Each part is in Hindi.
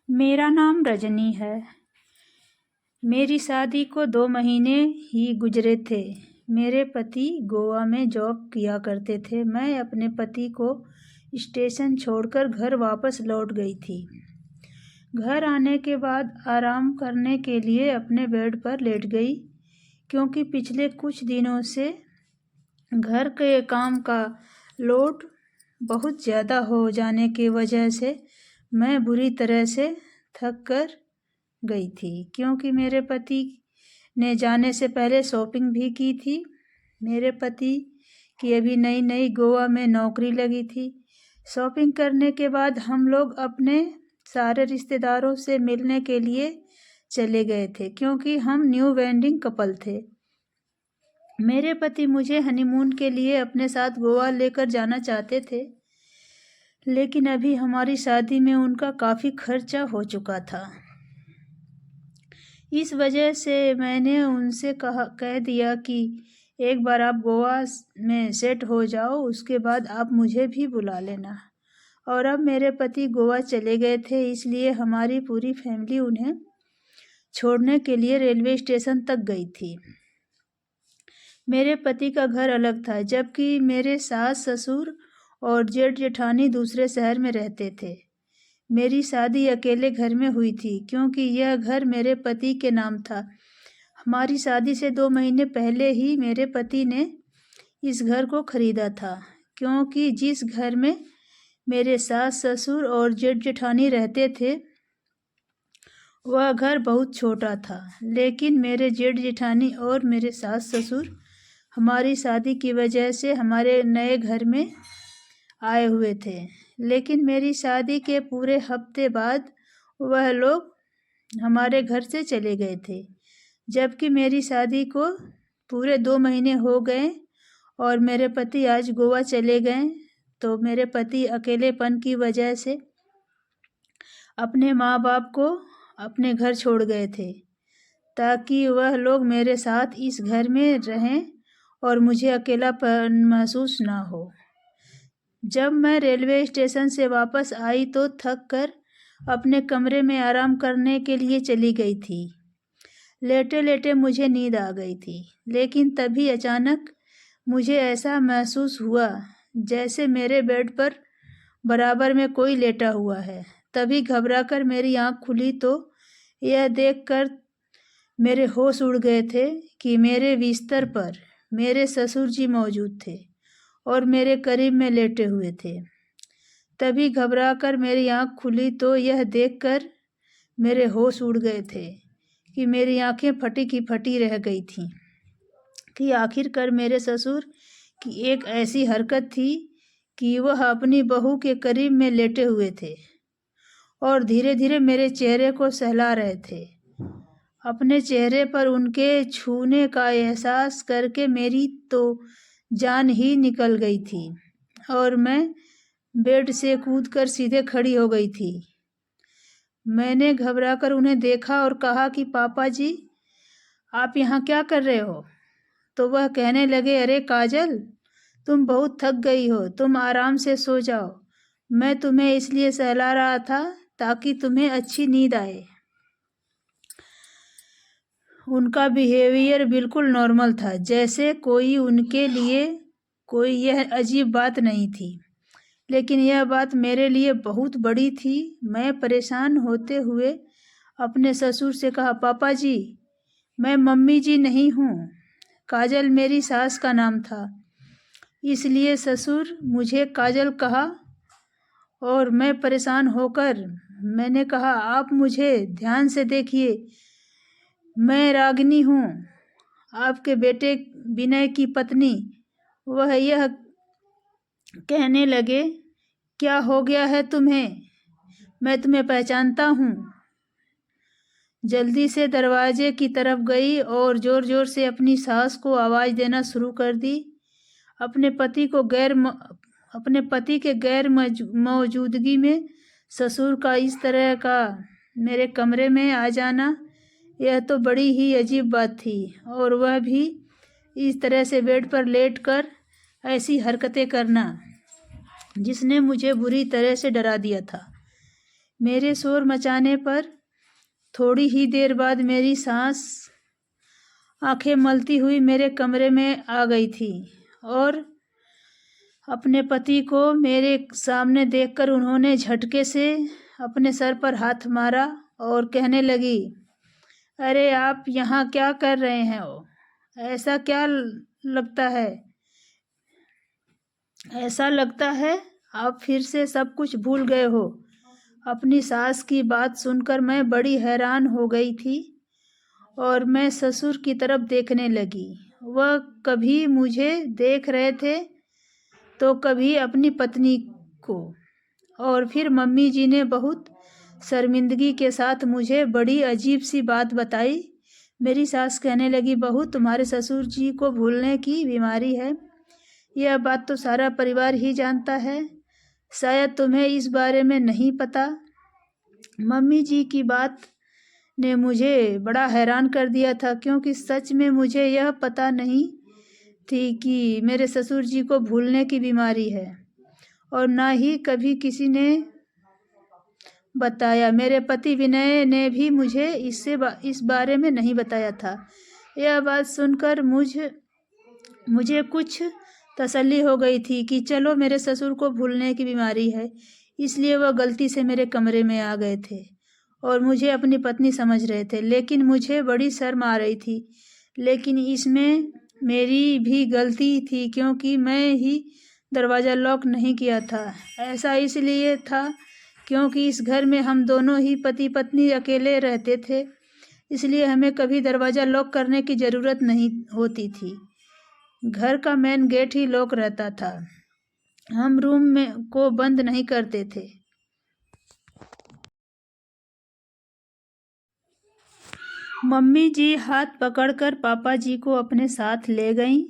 मेरा नाम रजनी है। मेरी शादी को 2 महीने ही गुजरे थे। मेरे पति गोवा में जॉब किया करते थे। मैं अपने पति को स्टेशन छोड़कर घर वापस लौट गई थी। घर आने के बाद आराम करने के लिए अपने बेड पर लेट गई, क्योंकि पिछले कुछ दिनों से घर के काम का लोड बहुत ज़्यादा हो जाने की वजह से मैं बुरी तरह से थक कर गई थी, क्योंकि मेरे पति ने जाने से पहले शॉपिंग भी की थी। मेरे पति की अभी नई नई गोवा में नौकरी लगी थी। शॉपिंग करने के बाद हम लोग अपने सारे रिश्तेदारों से मिलने के लिए चले गए थे, क्योंकि हम न्यू वेडिंग कपल थे। मेरे पति मुझे हनीमून के लिए अपने साथ गोवा लेकर जाना चाहते थे, लेकिन अभी हमारी शादी में उनका काफ़ी खर्चा हो चुका था। इस वजह से मैंने उनसे कह दिया कि एक बार आप गोवा में सेट हो जाओ, उसके बाद आप मुझे भी बुला लेना। और अब मेरे पति गोवा चले गए थे, इसलिए हमारी पूरी फैमिली उन्हें छोड़ने के लिए रेलवे स्टेशन तक गई थी। मेरे पति का घर अलग था, जबकि मेरे सास ससुर और जेठ जेठानी दूसरे शहर में रहते थे। मेरी शादी अकेले घर में हुई थी, क्योंकि यह घर मेरे पति के नाम था। हमारी शादी से 2 महीने पहले ही मेरे पति ने इस घर को खरीदा था, क्योंकि जिस घर में मेरे सास ससुर और जेठ जेठानी रहते थे वह घर बहुत छोटा था। लेकिन मेरे जेठ जेठानी और मेरे सास ससुर हमारी शादी की वजह से हमारे नए घर में आए हुए थे। लेकिन मेरी शादी के पूरे हफ्ते बाद वह लोग हमारे घर से चले गए थे, जबकि मेरी शादी को पूरे 2 महीने हो गए और मेरे पति आज गोवा चले गए। तो मेरे पति अकेलेपन की वजह से अपने माँ बाप को अपने घर छोड़ गए थे, ताकि वह लोग मेरे साथ इस घर में रहें और मुझे अकेलापन महसूस ना हो। जब मैं रेलवे स्टेशन से वापस आई तो थक कर अपने कमरे में आराम करने के लिए चली गई थी। लेटे लेटे मुझे नींद आ गई थी, लेकिन तभी अचानक मुझे ऐसा महसूस हुआ जैसे मेरे बेड पर बराबर में कोई लेटा हुआ है। तभी घबराकर मेरी आँख खुली तो यह देखकर मेरे होश उड़ गए थे कि मेरे बिस्तर पर मेरे ससुर जी मौजूद थे और मेरे करीब में लेटे हुए थे। तभी घबराकर मेरी आँख खुली तो यह देखकर मेरे होश उड़ गए थे कि मेरी आँखें फटी की फटी रह गई थीं कि आखिरकार मेरे ससुर की एक ऐसी हरकत थी कि वह अपनी बहू के करीब में लेटे हुए थे और धीरे धीरे मेरे चेहरे को सहला रहे थे। अपने चेहरे पर उनके छूने का एहसास करके मेरी तो जान ही निकल गई थी और मैं बेड से कूदकर सीधे खड़ी हो गई थी। मैंने घबराकर उन्हें देखा और कहा कि पापा जी, आप यहाँ क्या कर रहे हो? तो वह कहने लगे, अरे काजल, तुम बहुत थक गई हो, तुम आराम से सो जाओ। मैं तुम्हें इसलिए सहला रहा था ताकि तुम्हें अच्छी नींद आए। उनका बिहेवियर बिल्कुल नॉर्मल था, जैसे कोई उनके लिए कोई यह अजीब बात नहीं थी। लेकिन यह बात मेरे लिए बहुत बड़ी थी। मैं परेशान होते हुए अपने ससुर से कहा, पापा जी, मैं मम्मी जी नहीं हूँ। काजल मेरी सास का नाम था, इसलिए ससुर मुझे काजल कहा और मैं परेशान होकर मैंने कहा, आप मुझे ध्यान से देखिए, मैं रागिनी हूँ, आपके बेटे विनय की पत्नी। वह यह कहने लगे, क्या हो गया है तुम्हें? मैं तुम्हें पहचानता हूँ। जल्दी से दरवाजे की तरफ गई और ज़ोर ज़ोर से अपनी सास को आवाज़ देना शुरू कर दी। अपने पति के गैर मौजूदगी में ससुर का इस तरह का मेरे कमरे में आ जाना, यह तो बड़ी ही अजीब बात थी, और वह भी इस तरह से बेड पर लेटकर ऐसी हरकतें करना, जिसने मुझे बुरी तरह से डरा दिया था। मेरे शोर मचाने पर थोड़ी ही देर बाद मेरी सास आंखें मलती हुई मेरे कमरे में आ गई थी और अपने पति को मेरे सामने देखकर उन्होंने झटके से अपने सर पर हाथ मारा और कहने लगी, अरे आप यहाँ क्या कर रहे हैं? ऐसा क्या लगता है ऐसा लगता है आप फिर से सब कुछ भूल गए हो। अपनी सास की बात सुनकर मैं बड़ी हैरान हो गई थी और मैं ससुर की तरफ देखने लगी। वह कभी मुझे देख रहे थे तो कभी अपनी पत्नी को, और फिर मम्मी जी ने बहुत शर्मिंदगी के साथ मुझे बड़ी अजीब सी बात बताई। मेरी सास कहने लगी, बहू तुम्हारे ससुर जी को भूलने की बीमारी है। यह बात तो सारा परिवार ही जानता है, शायद तुम्हें इस बारे में नहीं पता। मम्मी जी की बात ने मुझे बड़ा हैरान कर दिया था, क्योंकि सच में मुझे यह पता नहीं थी कि मेरे ससुर जी को भूलने की बीमारी है, और ना ही कभी किसी ने बताया। मेरे पति विनय ने भी मुझे इस बारे में नहीं बताया था। यह बात सुनकर मुझे कुछ तसल्ली हो गई थी कि चलो मेरे ससुर को भूलने की बीमारी है, इसलिए वह गलती से मेरे कमरे में आ गए थे और मुझे अपनी पत्नी समझ रहे थे। लेकिन मुझे बड़ी शर्म आ रही थी, लेकिन इसमें मेरी भी गलती थी क्योंकि मैं ही दरवाज़ा लॉक नहीं किया था। ऐसा इसलिए था क्योंकि इस घर में हम दोनों ही पति पत्नी अकेले रहते थे, इसलिए हमें कभी दरवाज़ा लॉक करने की ज़रूरत नहीं होती थी। घर का मेन गेट ही लॉक रहता था, हम रूम में को बंद नहीं करते थे। मम्मी जी हाथ पकड़कर पापा जी को अपने साथ ले गईं।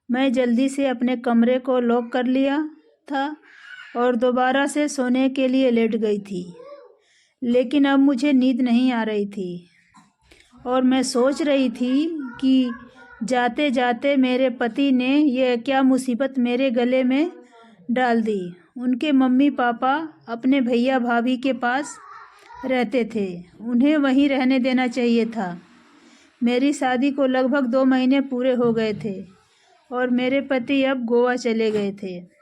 मैं जल्दी से अपने कमरे को लॉक कर लिया था और दोबारा से सोने के लिए लेट गई थी, लेकिन अब मुझे नींद नहीं आ रही थी और मैं सोच रही थी कि जाते जाते मेरे पति ने यह क्या मुसीबत मेरे गले में डाल दी। उनके मम्मी पापा अपने भैया भाभी के पास रहते थे, उन्हें वहीं रहने देना चाहिए था। मेरी शादी को लगभग 2 महीने पूरे हो गए थे और मेरे पति अब गोवा चले गए थे,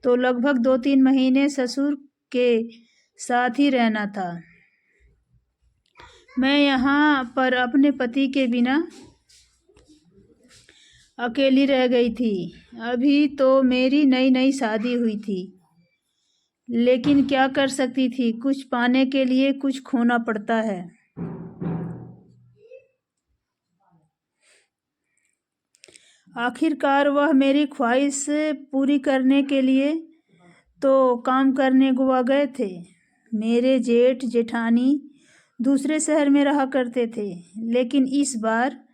तो लगभग 2-3 महीने ससुर के साथ ही रहना था। मैं यहाँ पर अपने पति के बिना अकेली रह गई थी। अभी तो मेरी नई शादी हुई थी, लेकिन क्या कर सकती थी, कुछ पाने के लिए कुछ खोना पड़ता है। आखिरकार वह मेरी ख्वाहिश पूरी करने के लिए तो काम करने गोवा गए थे। मेरे जेठ जेठानी दूसरे शहर में रहा करते थे, लेकिन इस बार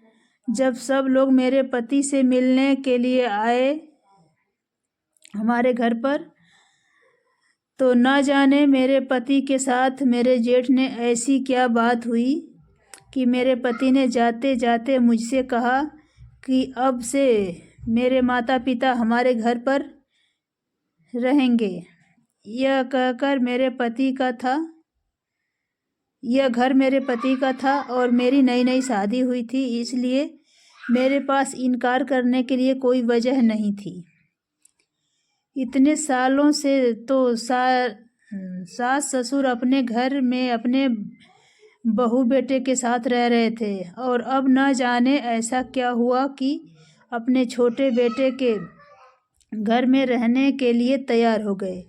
जब सब लोग मेरे पति से मिलने के लिए आए हमारे घर पर, तो न जाने मेरे पति के साथ मेरे जेठ ने ऐसी क्या बात हुई कि मेरे पति ने जाते जाते मुझसे कहा कि अब से मेरे माता पिता हमारे घर पर रहेंगे। यह कहकर यह घर मेरे पति का था और मेरी नई शादी हुई थी, इसलिए मेरे पास इनकार करने के लिए कोई वजह नहीं थी। इतने सालों से तो सास ससुर अपने घर में अपने बहू बेटे के साथ रह रहे थे, और अब न जाने ऐसा क्या हुआ कि अपने छोटे बेटे के घर में रहने के लिए तैयार हो गए।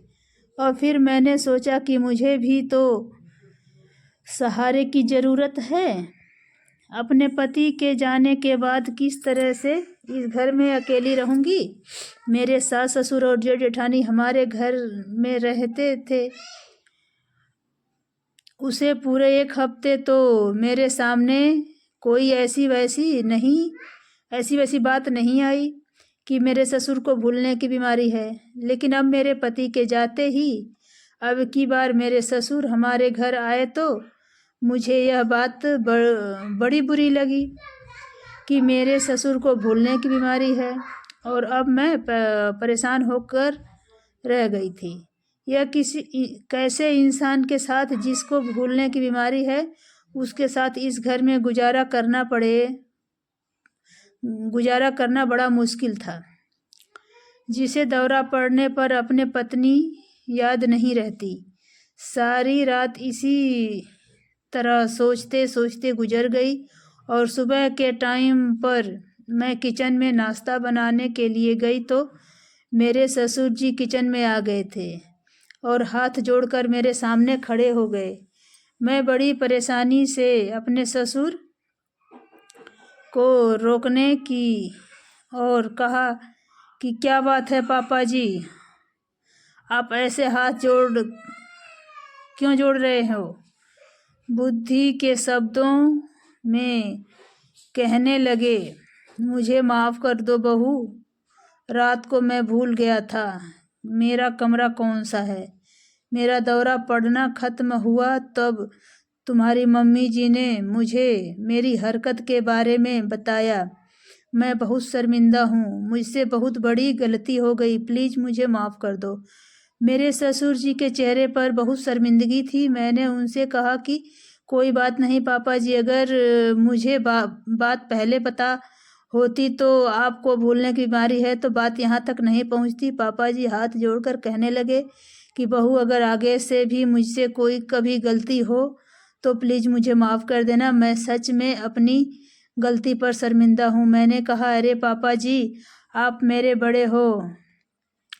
और फिर मैंने सोचा कि मुझे भी तो सहारे की ज़रूरत है। अपने पति के जाने के बाद किस तरह से इस घर में अकेली रहूँगी। मेरे सास ससुर और जेठ जेठानी हमारे घर में रहते थे। उसे पूरे 1 हफ्ते तो मेरे सामने कोई ऐसी वैसी बात नहीं आई कि मेरे ससुर को भूलने की बीमारी है। लेकिन अब मेरे पति के जाते ही अब की बार मेरे ससुर हमारे घर आए तो मुझे यह बात बड़ी बुरी लगी कि मेरे ससुर को भूलने की बीमारी है, और अब मैं परेशान होकर रह गई थी। यह कैसे इंसान के साथ जिसको भूलने की बीमारी है उसके साथ इस घर में गुजारा करना बड़ा मुश्किल था। जिसे दौरा पड़ने पर अपने पत्नी याद नहीं रहती। सारी रात इसी तरह सोचते सोचते गुजर गई और सुबह के टाइम पर मैं किचन में नाश्ता बनाने के लिए गई तो मेरे ससुर जी किचन में आ गए थे और हाथ जोड़कर मेरे सामने खड़े हो गए। मैं बड़ी परेशानी से अपने ससुर को रोकने की और कहा कि क्या बात है पापा जी, आप ऐसे हाथ क्यों जोड़ रहे हो? बुद्धि के शब्दों में कहने लगे, मुझे माफ़ कर दो बहू, रात को मैं भूल गया था मेरा कमरा कौन सा है। मेरा दौरा पड़ना ख़त्म हुआ तब तुम्हारी मम्मी जी ने मुझे मेरी हरकत के बारे में बताया। मैं बहुत शर्मिंदा हूँ, मुझसे बहुत बड़ी गलती हो गई, प्लीज़ मुझे माफ़ कर दो। मेरे ससुर जी के चेहरे पर बहुत शर्मिंदगी थी। मैंने उनसे कहा कि कोई बात नहीं पापा जी, अगर मुझे बात पहले पता होती तो आपको भूलने की बीमारी है तो बात यहाँ तक नहीं पहुँचती। पापा जी हाथ जोड़कर कहने लगे कि बहू, अगर आगे से भी मुझसे कोई कभी गलती हो तो प्लीज़ मुझे माफ़ कर देना, मैं सच में अपनी गलती पर शर्मिंदा हूँ। मैंने कहा, अरे पापा जी, आप मेरे बड़े हो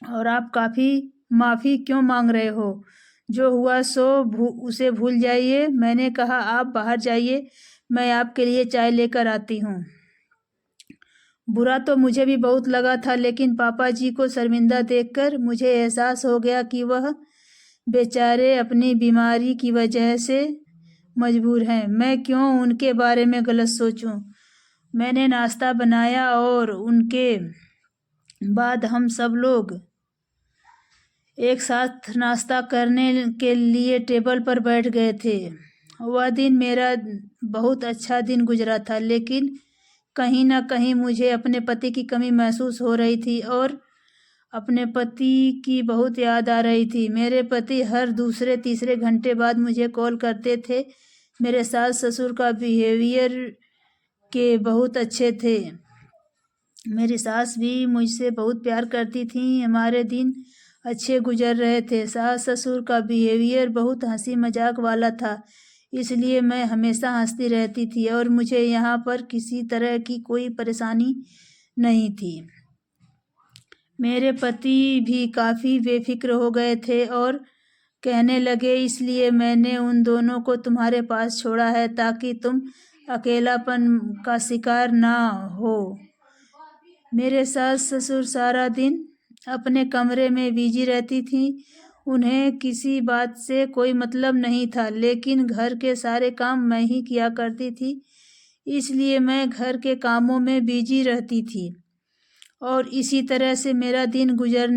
और आप काफ़ी माफ़ी क्यों मांग रहे हो? जो हुआ सो उसे भूल जाइए। मैंने कहा, आप बाहर जाइए, मैं आपके लिए चाय लेकर आती हूँ। बुरा तो मुझे भी बहुत लगा था, लेकिन पापा जी को शर्मिंदा देखकर मुझे एहसास हो गया कि वह बेचारे अपनी बीमारी की वजह से मजबूर हैं। मैं क्यों उनके बारे में गलत सोचूं? मैंने नाश्ता बनाया और उनके बाद हम सब लोग एक साथ नाश्ता करने के लिए टेबल पर बैठ गए थे। वह दिन मेरा बहुत अच्छा दिन गुजरा था, लेकिन कहीं ना कहीं मुझे अपने पति की कमी महसूस हो रही थी और अपने पति की बहुत याद आ रही थी। मेरे पति हर दूसरे तीसरे घंटे बाद मुझे कॉल करते थे। मेरे सास ससुर का बिहेवियर के बहुत अच्छे थे। मेरी सास भी मुझसे बहुत प्यार करती थी। हमारे दिन अच्छे गुजर रहे थे। सास ससुर का बिहेवियर बहुत हंसी मजाक वाला था, इसलिए मैं हमेशा हंसती रहती थी और मुझे यहाँ पर किसी तरह की कोई परेशानी नहीं थी। मेरे पति भी काफ़ी बेफिक्र हो गए थे और कहने लगे, इसलिए मैंने उन दोनों को तुम्हारे पास छोड़ा है ताकि तुम अकेलापन का शिकार ना हो। मेरे सास ससुर सारा दिन अपने कमरे में बिजी रहती थी। उन्हें किसी बात से कोई मतलब नहीं था, लेकिन घर के सारे काम मैं ही किया करती थी, इसलिए मैं घर के कामों में बिजी रहती थी और इसी तरह से मेरा दिन गुजर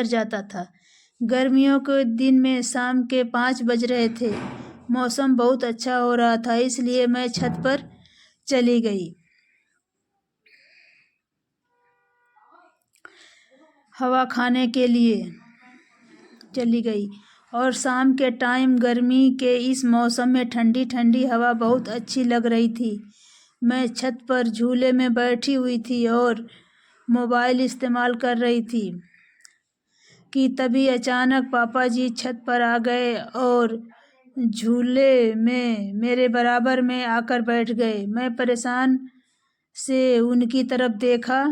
जाता था। गर्मियों के दिन में शाम के 5 बज रहे थे। मौसम बहुत अच्छा हो रहा था, इसलिए मैं छत पर चली गई। हवा खाने के लिए चली गई और शाम के टाइम गर्मी के इस मौसम में ठंडी ठंडी हवा बहुत अच्छी लग रही थी। मैं छत पर झूले में बैठी हुई थी और मोबाइल इस्तेमाल कर रही थी कि तभी अचानक पापा जी छत पर आ गए और झूले में मेरे बराबर में आकर बैठ गए। मैं परेशान से उनकी तरफ देखा।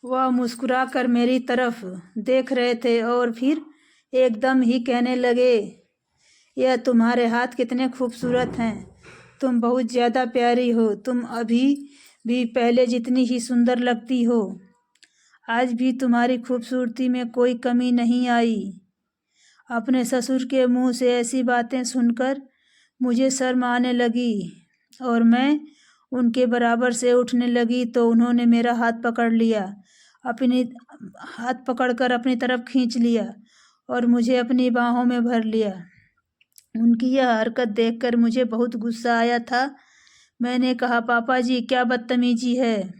वह मुस्कुराकर मेरी तरफ देख रहे थे और फिर एकदम ही कहने लगे, यह तुम्हारे हाथ कितने खूबसूरत हैं, तुम बहुत ज़्यादा प्यारी हो, तुम अभी भी पहले जितनी ही सुंदर लगती हो, आज भी तुम्हारी खूबसूरती में कोई कमी नहीं आई। अपने ससुर के मुंह से ऐसी बातें सुनकर मुझे शर्म आने लगी और मैं उनके बराबर से उठने लगी तो उन्होंने मेरा हाथ पकड़कर अपनी तरफ खींच लिया और मुझे अपनी बाहों में भर लिया। उनकी यह हरकत देखकर मुझे बहुत गुस्सा आया था। मैंने कहा, पापा जी, क्या बदतमीजी है,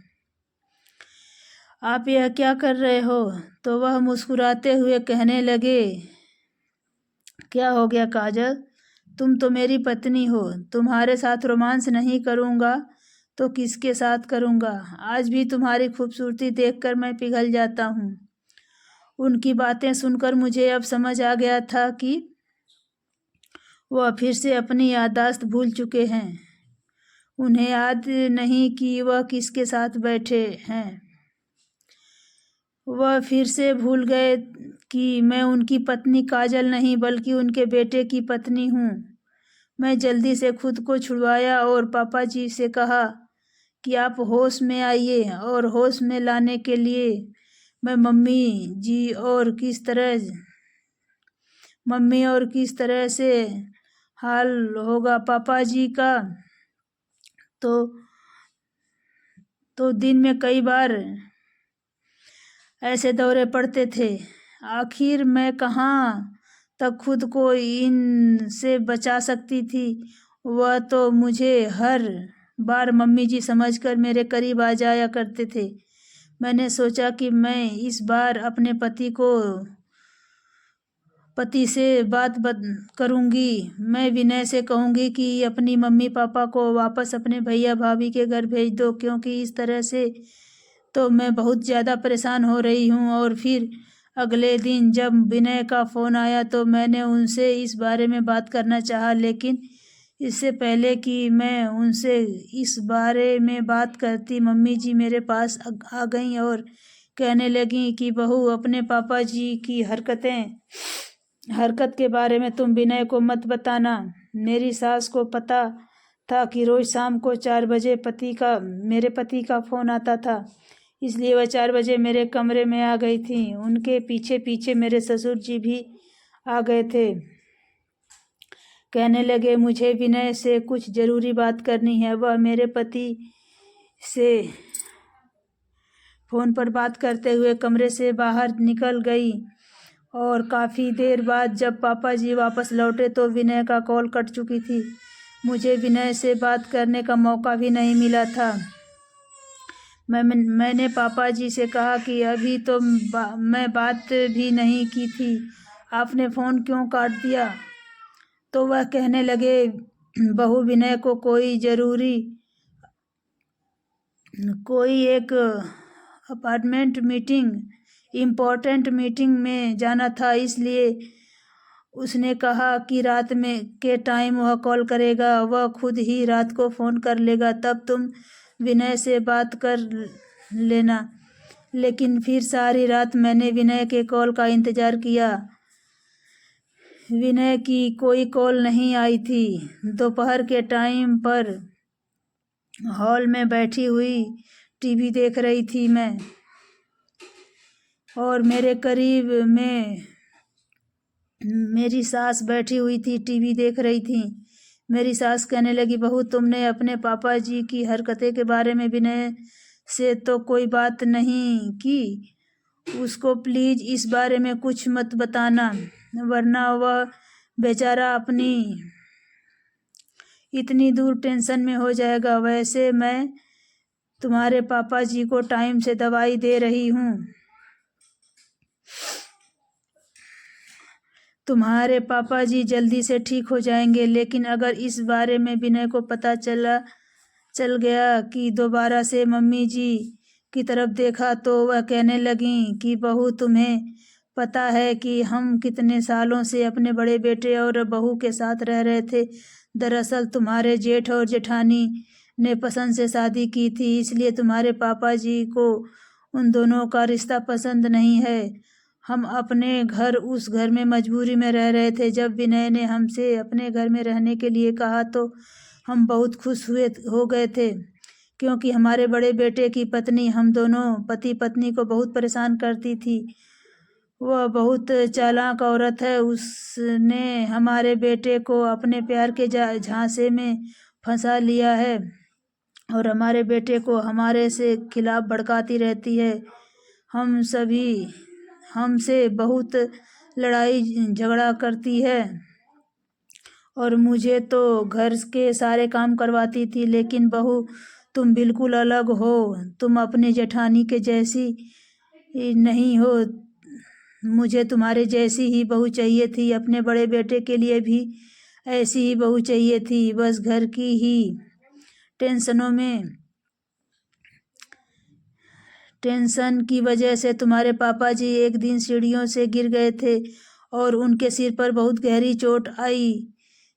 आप यह क्या कर रहे हो? तो वह मुस्कुराते हुए कहने लगे, क्या हो गया काजल, तुम तो मेरी पत्नी हो, तुम्हारे साथ रोमांस नहीं करूँगा तो किसके साथ करूँगा। आज भी तुम्हारी खूबसूरती देखकर मैं पिघल जाता हूँ। उनकी बातें सुनकर मुझे अब समझ आ गया था कि वह फिर से अपनी याददाश्त भूल चुके हैं। उन्हें याद नहीं कि वह किसके साथ बैठे हैं। वह फिर से भूल गए कि मैं उनकी पत्नी काजल नहीं बल्कि उनके बेटे की पत्नी हूँ। मैं जल्दी से खुद को छुड़वाया और पापा जी से कहा कि आप होश में आइए, और होश में लाने के लिए मैं मम्मी और किस तरह से हाल होगा पापा जी का। तो दिन में कई बार ऐसे दौरे पड़ते थे। आखिर मैं कहाँ तक खुद को इनसे बचा सकती थी। वह तो मुझे हर बार मम्मी जी समझकर मेरे करीब आ जाया करते थे। मैंने सोचा कि मैं इस बार अपने पति से बात करूंगी। मैं विनय से कहूंगी कि अपनी मम्मी पापा को वापस अपने भैया भाभी के घर भेज दो, क्योंकि इस तरह से तो मैं बहुत ज़्यादा परेशान हो रही हूँ। और फिर अगले दिन जब विनय का फ़ोन आया तो मैंने उनसे इस बारे में बात करना चाहा, लेकिन इससे पहले कि मैं उनसे इस बारे में बात करती, मम्मी जी मेरे पास आ गईं और कहने लगीं कि बहू, अपने पापा जी की हरकत के बारे में तुम विनय को मत बताना। मेरी सास को पता था कि रोज़ शाम को 4 बजे मेरे पति का फ़ोन आता था, इसलिए वह 4 बजे मेरे कमरे में आ गई थी। उनके पीछे पीछे मेरे ससुर जी भी आ गए थे। कहने लगे, मुझे विनय से कुछ ज़रूरी बात करनी है। वह मेरे पति से फ़ोन पर बात करते हुए कमरे से बाहर निकल गई, और काफ़ी देर बाद जब पापा जी वापस लौटे तो विनय का कॉल कट चुकी थी। मुझे विनय से बात करने का मौका भी नहीं मिला था। मैंने पापा जी से कहा कि अभी तो मैं बात भी नहीं की थी, आपने फ़ोन क्यों काट दिया। तो वह कहने लगे, बहू, विनय को कोई एक इम्पोर्टेंट मीटिंग में जाना था, इसलिए उसने कहा कि रात में के टाइम वह कॉल करेगा। वह खुद ही रात को फ़ोन कर लेगा, तब तुम विनय से बात कर लेना। लेकिन फिर सारी रात मैंने विनय के कॉल का इंतज़ार किया। विनय की कोई कॉल नहीं आई थी। दोपहर के टाइम पर हॉल में बैठी हुई टीवी देख रही थी मैं, और मेरे करीब में मेरी सास बैठी हुई थी, टीवी देख रही थी। मेरी सास कहने लगी, बहू, तुमने अपने पापा जी की हरकतें के बारे में विनय से तो कोई बात नहीं की। उसको प्लीज़ इस बारे में कुछ मत बताना, वरना वह बेचारा अपनी इतनी दूर टेंशन में हो जाएगा। वैसे मैं तुम्हारे पापा जी को टाइम से दवाई दे रही हूँ। तुम्हारे पापा जी जल्दी से ठीक हो जाएंगे। लेकिन अगर इस बारे में विनय को पता चल गया कि दोबारा से मम्मी जी की तरफ देखा, तो वह कहने लगी कि बहू, तुम्हें पता है कि हम कितने सालों से अपने बड़े बेटे और बहू के साथ रह रहे थे। दरअसल तुम्हारे जेठ और जेठानी ने पसंद से शादी की थी, इसलिए तुम्हारे पापा जी को उन दोनों का रिश्ता पसंद नहीं है। हम अपने घर उस घर में मजबूरी में रह रहे थे। जब विनय ने हमसे अपने घर में रहने के लिए कहा तो हम बहुत खुश हो गए थे, क्योंकि हमारे बड़े बेटे की पत्नी हम दोनों पति पत्नी को बहुत परेशान करती थी। वह बहुत चालाक औरत है। उसने हमारे बेटे को अपने प्यार के झांसे में फंसा लिया है, और हमारे बेटे को हमारे से खिलाफ भड़काती रहती है। हमसे बहुत लड़ाई झगड़ा करती है, और मुझे तो घर के सारे काम करवाती थी। लेकिन बहू, तुम बिल्कुल अलग हो। तुम अपनी जेठानी के जैसी नहीं हो। मुझे तुम्हारे जैसी ही बहू चाहिए थी, अपने बड़े बेटे के लिए भी ऐसी ही बहू चाहिए थी। बस घर की ही टेंशन की वजह से तुम्हारे पापा जी एक दिन सीढ़ियों से गिर गए थे और उनके सिर पर बहुत गहरी चोट आई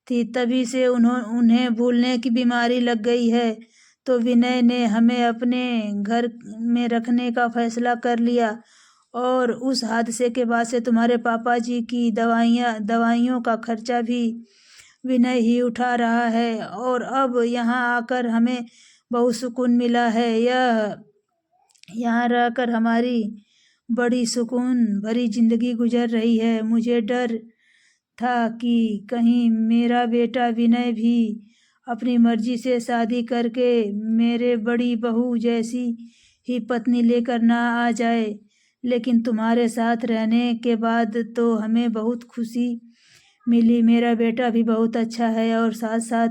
थी। तभी से उन्हें भूलने की बीमारी लग गई है। तो विनय ने हमें अपने घर में रखने का फैसला कर लिया और उस हादसे के बाद से तुम्हारे पापा जी की दवाइयों का खर्चा भी विनय ही उठा रहा है। और अब यहाँ आकर हमें बहुत सुकून मिला है। यहाँ रहकर हमारी बड़ी सुकून भरी जिंदगी गुजर रही है। मुझे डर था कि कहीं मेरा बेटा विनय भी अपनी मर्जी से शादी करके मेरे बड़ी बहू जैसी ही पत्नी लेकर ना आ जाए। लेकिन तुम्हारे साथ रहने के बाद तो हमें बहुत खुशी मिली। मेरा बेटा भी बहुत अच्छा है और साथ साथ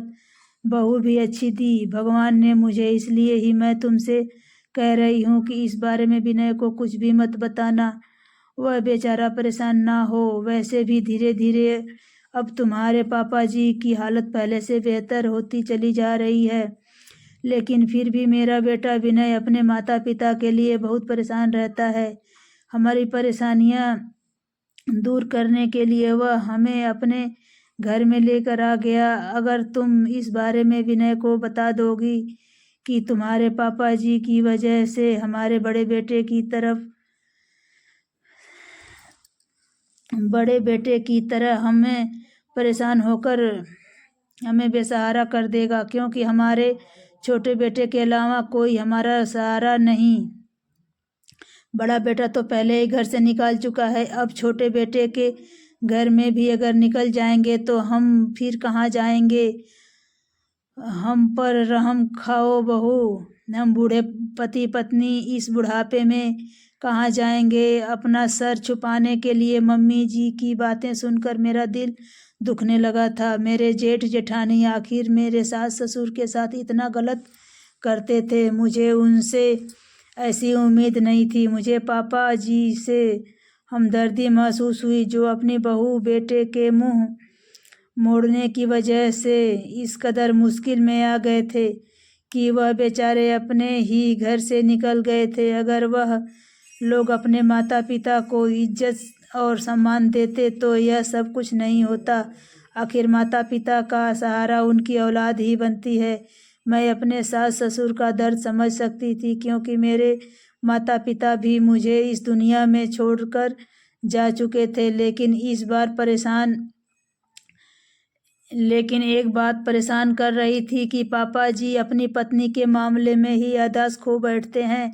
बहू भी अच्छी दी भगवान ने मुझे। इसलिए ही मैं तुमसे कह रही हूँ कि इस बारे में विनय को कुछ भी मत बताना, वह बेचारा परेशान ना हो। वैसे भी धीरे धीरे अब तुम्हारे पापा जी की हालत पहले से बेहतर होती चली जा रही है। लेकिन फिर भी मेरा बेटा विनय अपने माता पिता के लिए बहुत परेशान रहता है। हमारी परेशानियां दूर करने के लिए वह हमें अपने घर में लेकर आ गया। अगर तुम इस बारे में विनय को बता दोगी कि तुम्हारे पापा जी की वजह से हमारे बड़े बेटे की तरह हमें परेशान होकर हमें बेसहारा कर देगा, क्योंकि हमारे छोटे बेटे के अलावा कोई हमारा सहारा नहीं। बड़ा बेटा तो पहले ही घर से निकाल चुका है, अब छोटे बेटे के घर में भी अगर निकल जाएंगे तो हम फिर कहाँ जाएंगे। हम पर रहम खाओ बहू, हम बूढ़े पति पत्नी इस बुढ़ापे में कहाँ जाएंगे। अपना सर छुपाने के लिए मम्मी जी की बातें सुनकर मेरा दिल दुखने लगा था। मेरे जेठ जेठानी आखिर मेरे सास ससुर के साथ इतना गलत करते थे, मुझे उनसे ऐसी उम्मीद नहीं थी। मुझे पापा जी से हमदर्दी महसूस हुई, जो अपनी बहू बेटे के मुंह मोड़ने की वजह से इस कदर मुश्किल में आ गए थे कि वह बेचारे अपने ही घर से निकल गए थे। अगर वह लोग अपने माता पिता को इज्जत और सम्मान देते तो यह सब कुछ नहीं होता। आखिर माता पिता का सहारा उनकी औलाद ही बनती है। मैं अपने सास ससुर का दर्द समझ सकती थी, क्योंकि मेरे माता पिता भी मुझे इस दुनिया में छोड़कर जा चुके थे। लेकिन एक बात परेशान कर रही थी कि पापा जी अपनी पत्नी के मामले में ही याददाश्त खो बैठते हैं।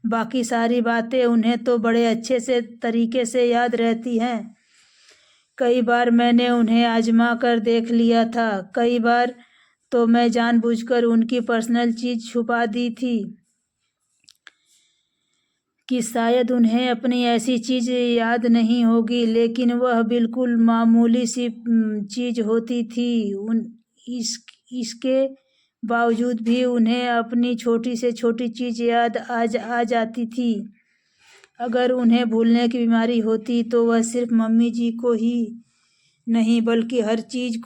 बाकी सारी बातें उन्हें तो बड़े अच्छे से तरीके से याद रहती हैं। कई बार मैंने उन्हें आजमा कर देख लिया था। कई बार तो मैं जानबूझकर उनकी पर्सनल चीज छुपा दी थी कि शायद उन्हें अपनी ऐसी चीज याद नहीं होगी, लेकिन वह बिल्कुल मामूली सी चीज होती थी। इसके बावजूद भी उन्हें अपनी छोटी से छोटी चीज याद आ जाती थी। अगर उन्हें भूलने की बीमारी होती तो वह सिर्फ मम्मी जी को ही नहीं बल्कि हर चीज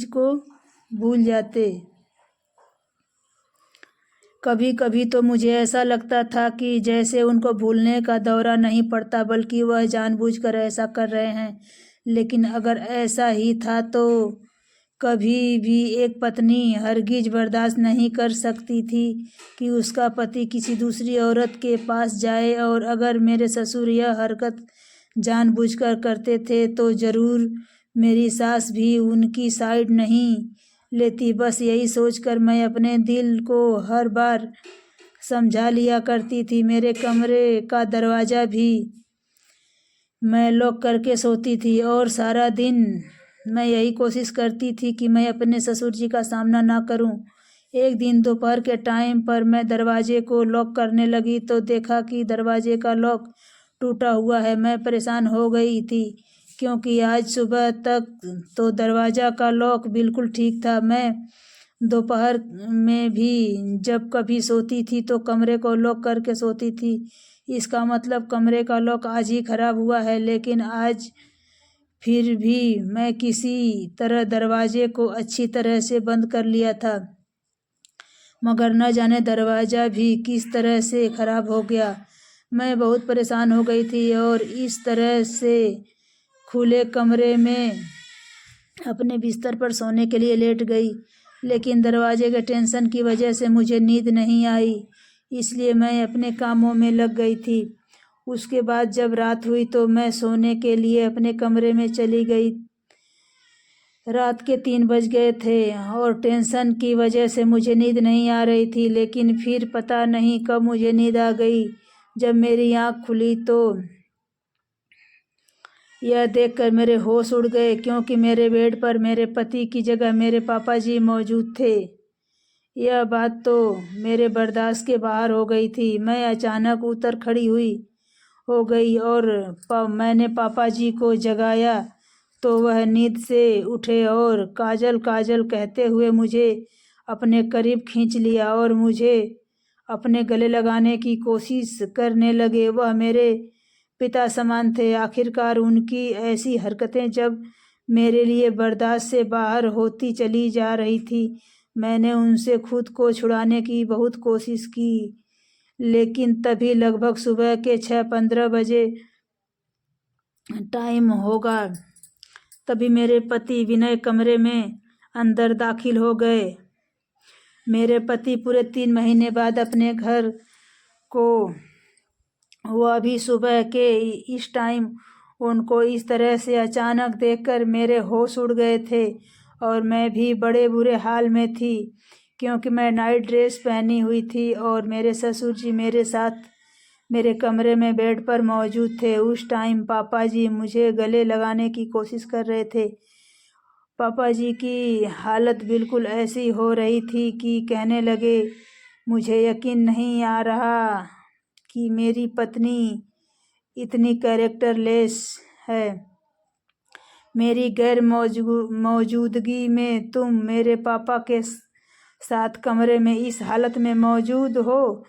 को भूल जाते। कभी कभी तो मुझे ऐसा लगता था कि जैसे उनको भूलने का दौरा नहीं पड़ता, बल्कि वह जानबूझकर ऐसा कर रहे हैं। लेकिन अगर ऐसा ही था तो कभी भी एक पत्नी हरगिज बर्दाश्त नहीं कर सकती थी कि उसका पति किसी दूसरी औरत के पास जाए। और अगर मेरे ससुर यह हरकत जानबूझकर करते थे तो ज़रूर मेरी सास भी उनकी साइड नहीं लेती। बस यही सोचकर मैं अपने दिल को हर बार समझा लिया करती थी। मेरे कमरे का दरवाज़ा भी मैं लॉक करके सोती थी और सारा दिन मैं यही कोशिश करती थी कि मैं अपने ससुर जी का सामना ना करूं। एक दिन दोपहर के टाइम पर मैं दरवाजे को लॉक करने लगी तो देखा कि दरवाजे का लॉक टूटा हुआ है। मैं परेशान हो गई थी, क्योंकि आज सुबह तक तो दरवाज़ा का लॉक बिल्कुल ठीक था। मैं दोपहर में भी जब कभी सोती थी तो कमरे को लॉक करके सोती थी। इसका मतलब कमरे का लॉक आज ही खराब हुआ है। लेकिन आज फिर भी मैं किसी तरह दरवाजे को अच्छी तरह से बंद कर लिया था, मगर न जाने दरवाज़ा भी किस तरह से खराब हो गया। मैं बहुत परेशान हो गई थी और इस तरह से खुले कमरे में अपने बिस्तर पर सोने के लिए लेट गई। लेकिन दरवाजे के टेंशन की वजह से मुझे नींद नहीं आई, इसलिए मैं अपने कामों में लग गई थी। उसके बाद जब रात हुई तो मैं सोने के लिए अपने कमरे में चली गई। रात के 3 बज गए थे और टेंशन की वजह से मुझे नींद नहीं आ रही थी। लेकिन फिर पता नहीं कब मुझे नींद आ गई। जब मेरी आँख खुली तो यह देखकर मेरे होश उड़ गए, क्योंकि मेरे बेड पर मेरे पति की जगह मेरे पापा जी मौजूद थे। यह बात तो मेरे बर्दाश्त के बाहर हो गई थी। मैं अचानक उतर खड़ी हो गई और मैंने पापा जी को जगाया तो वह नींद से उठे और काजल काजल कहते हुए मुझे अपने करीब खींच लिया और मुझे अपने गले लगाने की कोशिश करने लगे। वह मेरे पिता समान थे। आखिरकार उनकी ऐसी हरकतें जब मेरे लिए बर्दाश्त से बाहर होती चली जा रही थी, मैंने उनसे खुद को छुड़ाने की बहुत कोशिश की। लेकिन तभी लगभग सुबह के 6:15 बजे टाइम होगा, तभी मेरे पति विनय कमरे में अंदर दाखिल हो गए। मेरे पति पूरे 3 महीने बाद अपने घर को, वह भी सुबह के इस टाइम, उनको इस तरह से अचानक देखकर मेरे होश उड़ गए थे और मैं भी बड़े बुरे हाल में थी, क्योंकि मैं नाइट ड्रेस पहनी हुई थी और मेरे ससुर जी मेरे साथ मेरे कमरे में बेड पर मौजूद थे। उस टाइम पापा जी मुझे गले लगाने की कोशिश कर रहे थे। पापा जी की हालत बिल्कुल ऐसी हो रही थी कि कहने लगे, मुझे यकीन नहीं आ रहा कि मेरी पत्नी इतनी कैरेक्टरलेस है। मेरी गैर मौजूदगी में तुम मेरे पापा के साथ कमरे में इस हालत में मौजूद हो।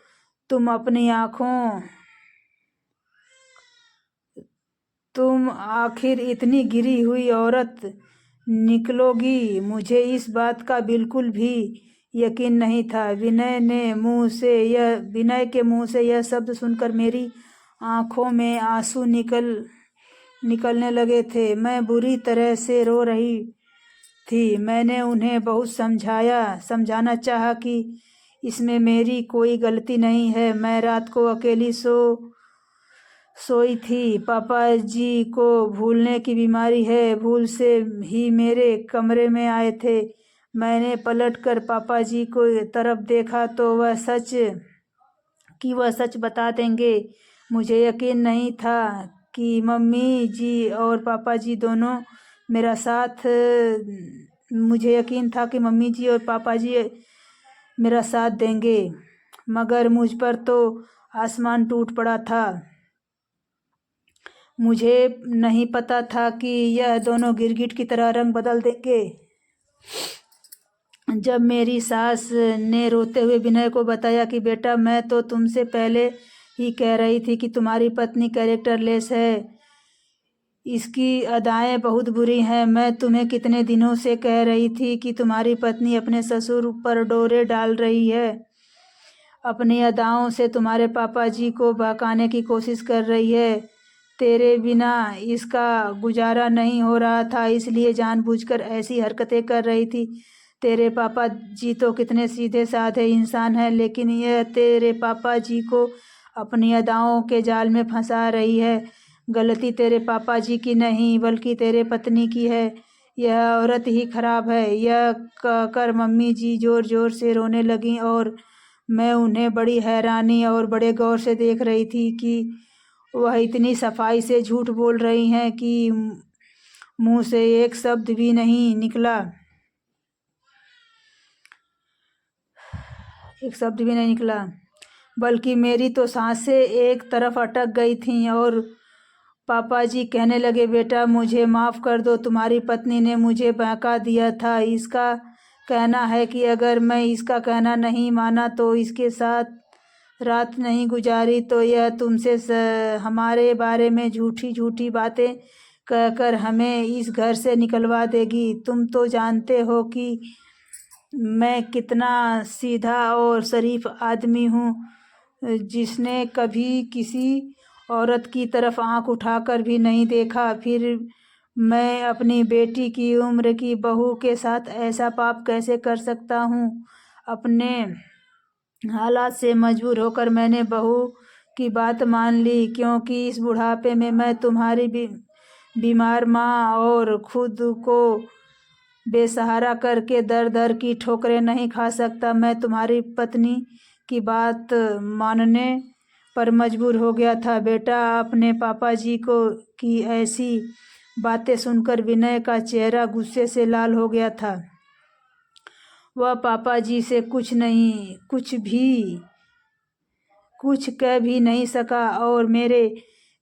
तुम आखिर इतनी गिरी हुई औरत निकलोगी, मुझे इस बात का बिल्कुल भी यकीन नहीं था। विनय के मुंह से यह शब्द सुनकर मेरी आंखों में आंसू निकलने लगे थे। मैं बुरी तरह से रो रही थी। मैंने उन्हें बहुत समझाना चाहा कि इसमें मेरी कोई गलती नहीं है। मैं रात को अकेली सोई थी। पापा जी को भूलने की बीमारी है। भूल से ही मेरे कमरे में आए थे। मैंने पलटकर पापा जी को तरफ देखा तो वह सच बता देंगे। मुझे यकीन नहीं था कि मम्मी जी और पापा जी दोनों मेरा साथ देंगे, मगर मुझ पर तो आसमान टूट पड़ा था। मुझे नहीं पता था कि यह दोनों गिरगिट की तरह रंग बदल देंगे। जब मेरी सास ने रोते हुए विनय को बताया कि बेटा, मैं तो तुमसे पहले ही कह रही थी कि तुम्हारी पत्नी कैरेक्टरलेस है, इसकी अदाएं बहुत बुरी हैं। मैं तुम्हें कितने दिनों से कह रही थी कि तुम्हारी पत्नी अपने ससुर पर डोरे डाल रही है, अपनी अदाओं से तुम्हारे पापा जी को बहकाने की कोशिश कर रही है। तेरे बिना इसका गुजारा नहीं हो रहा था, इसलिए जानबूझकर ऐसी हरकतें कर रही थी। तेरे पापा जी तो कितने सीधे साधे इंसान हैं, लेकिन यह तेरे पापा जी को अपनी अदाओं के जाल में फंसा रही है। गलती तेरे पापा जी की नहीं बल्कि तेरे पत्नी की है। यह औरत ही खराब है। यह कहकर मम्मी जी जोर जोर से रोने लगीं और मैं उन्हें बड़ी हैरानी और बड़े गौर से देख रही थी कि वह इतनी सफाई से झूठ बोल रही हैं कि मुंह से एक शब्द भी नहीं निकला, बल्कि मेरी तो सांसें एक तरफ अटक गई थीं। और पापा जी कहने लगे, बेटा मुझे माफ़ कर दो, तुम्हारी पत्नी ने मुझे बहका दिया था। इसका कहना है कि अगर मैं इसका कहना नहीं माना तो इसके साथ रात नहीं गुजारी तो यह तुमसे हमारे बारे में झूठी झूठी बातें कहकर हमें इस घर से निकलवा देगी। तुम तो जानते हो कि मैं कितना सीधा और शरीफ आदमी हूँ, जिसने कभी किसी औरत की तरफ आंख उठाकर भी नहीं देखा। फिर मैं अपनी बेटी की उम्र की बहू के साथ ऐसा पाप कैसे कर सकता हूँ। अपने हालात से मजबूर होकर मैंने बहू की बात मान ली, क्योंकि इस बुढ़ापे में मैं तुम्हारी बीमार माँ और खुद को बेसहारा करके दर दर की ठोकरें नहीं खा सकता। मैं तुम्हारी पत्नी की बात मानने पर मजबूर हो गया था। बेटा, अपने पापा जी को की ऐसी बातें सुनकर विनय का चेहरा गुस्से से लाल हो गया था। वह पापा जी से कुछ कह भी नहीं सका और मेरे